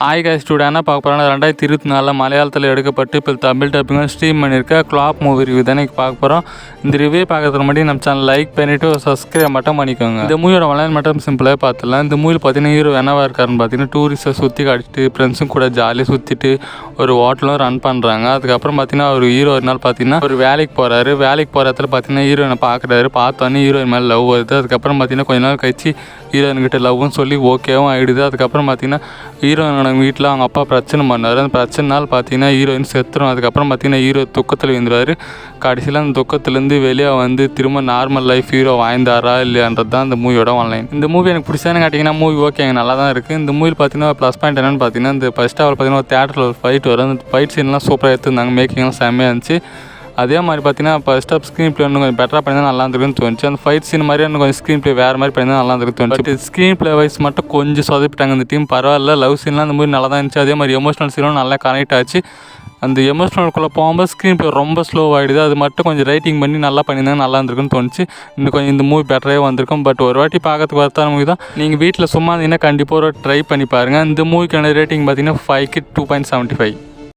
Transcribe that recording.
Hi guys, today என்ன பார்க்க போகிறோன்னா 2024 மலையாளத்தில் எடுக்கப்பட்டு இப்போ தமிழ் டப்பிங்காக ஸ்ட்ரீம் பண்ணியிருக்க க்ளாப் மூவி ரிவ்யூ தானே பார்க்க போகிறோம். இந்த ரிவ்யூ பார்க்கறதுக்கு முன்னாடி நம்ம சேனல் லைக் பண்ணிவிட்டு சப்ஸ்கிரைப் மட்டும் பண்ணிக்கோங்க. இந்த மூவியோட ஆன்லைன் மட்டும் சிம்பிளாக பார்த்துடலாம். இந்த மூவியில் பார்த்தீங்கன்னா ஹீரோ என்னவா இருக்காருன்னு பார்த்தீங்கன்னா டூரிஸ்ட்டை சுற்றி காட்டிட்டு ஃப்ரெண்ட்ஸும் கூட ஜாலியாக சுற்றிட்டு ஒரு ஹோட்டலும் ரன் பண்ணுறாங்க. அதுக்கப்புறம் பார்த்தீங்கன்னா ஒரு ஹீரோ ஒரு நாள் பார்த்தீங்கன்னா ஒரு வேலைக்கு போகிறாரு. வேலைக்கு போகிற இடத்துல பார்த்தீங்கன்னா ஹீரோயினை பார்க்குறாரு. பார்த்தோன்னே ஹீரோயின் மேலே லவ் வருது. அதுக்கப்புறம் பார்த்தீங்கன்னா கொஞ்ச நாள் கழிச்சு ஹீரோயின்கிட்ட லவ்னு சொல்லி ஓகேவும் ஆகிடுது. அதுக்கப்புறம் பார்த்தீங்கன்னா ஹீரோயினோட வீட்டில் அவங்க அப்பா பிரச்சனை பண்ணார். அந்த பிரச்சனைனால பார்த்தீங்கன்னா ஹீரோயின் செத்துரும். அதுக்கப்புறம் பார்த்தீங்கன்னா ஹீரோ துக்கத்தில் விழுந்துருவார். கடைசியில் அந்த துக்கத்துலேருந்து வெளியே வந்து திரும்ப நார்மல் லைஃப் ஹீரோ வாழ்ந்தாரா இல்லையான்றது தான் இந்த மூவியோட ஆன்லைன். இந்த மூவி எனக்கு பிடிச்சான்னு கேட்டிங்கன்னா மூவி ஓகேங்க, நல்லா தான் இருக்குது. இந்த மூவியில் பார்த்தீங்கன்னா ப்ளஸ் பாயிண்ட் என்னென்னு பார்த்தீங்கன்னா இந்த ஃபர்ஸ்ட் ஹவர் பார்த்தீங்கன்னா ஒரு தேட்டரில் ஒரு ஃபைட் வரும். அந்த ஃபைட் சீன்லாம் சூப்பராக எடுத்துருந்தாங்க. மேக்கிங்லாம் செம்மையாக இருந்துச்சு. அதே மாதிரி பார்த்தீங்கன்னா ஃபர்ஸ்ட் ஆஃப் ஸ்க்ரீன் ப்ளே இன்னும் கொஞ்சம் பெட்டராக பண்ணி தான் நல்லா இருந்திருக்குன்னு தோணுச்சு. அந்த ஃபைட் சீன் மாதிரி இன்னும் கொஞ்சம் ஸ்க்ரீன் ப்ளே வேறு மாதிரி பண்ணி தான் நல்லா இருந்திருக்கு தோணுச்சு. பட் ஸ்க்ரீன் ப்ளே வைஸ் மட்டும் கொஞ்சம் சொதப்பிட்டாங்க. இந்த டீம் பரவாயில்ல. லவ் சீன்லாம் அந்த மாதிரி நல்லா தான் இருந்துச்சு. அதே மாதிரி எமோஷனல் சீனும் நல்லா கனெக்ட் ஆச்சு. அந்த எமோஷனலுக்குள்ளே போகும்போது ஸ்க்ரீன் ப்ளே ரொம்ப ஸ்லோ ஆகிடுது. அது மட்டும் கொஞ்சம் ரைட்டிங் பண்ணி நல்லா பண்ணியிருந்தாங்க, நல்லா இருந்திருக்குன்னு தோணுச்சு. இன்னும் கொஞ்சம் இந்த மூவி பெட்டராகவே வந்திருக்கும். பட் ஒரு வாட்டி பார்க்கறதுக்கு வரத்தான மூவி தான். நீங்கள் வீட்டில் சும்மா இருந்தீங்கன்னா கண்டிப்பாக ஒரு ட்ரை பண்ணி பாருங்கள். இந்த மூவிக்கான ரேட்டிங் பார்த்தீங்கன்னா 5க்கு 2.75.